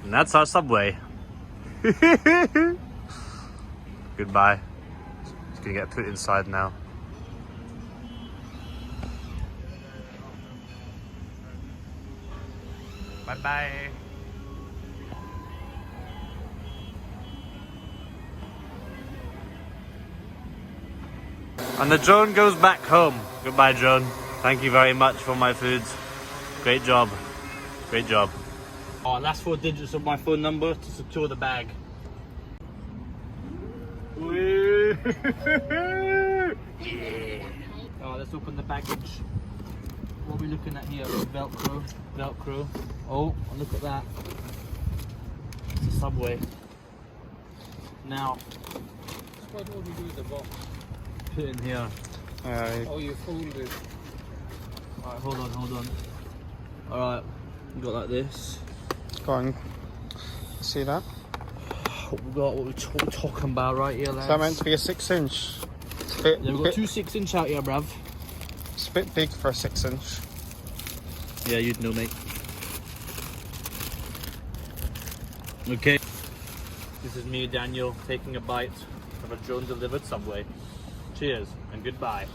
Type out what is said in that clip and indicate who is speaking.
Speaker 1: And that's our subway. Goodbye. It's gonna get put inside now. Bye bye. And the drone goes back home. Goodbye, drone. Thank you very much for my foods. Great job. Great job. Oh, last 4 digits of my phone number to secure the bag. Yeah. Oh, let's open the baggage. What are we looking at here? Velcro, Velcro. Oh, look at that. It's a subway. Now,
Speaker 2: What would you do with the box?
Speaker 1: put it in here.
Speaker 2: Oh, you fold it.
Speaker 1: Alright, hold on. Alright, we got like this.
Speaker 3: Go on. See that?
Speaker 1: What we got, what we're talking about right here, lads.
Speaker 3: Is that meant to be a 6-inch?
Speaker 1: Yeah, we've got 2 6-inch out here, bruv.
Speaker 3: It's a bit big for a 6-inch.
Speaker 1: Yeah, you'd know, mate. Okay. This is me, Daniel, taking a bite of a drone-delivered Subway. Cheers and goodbye.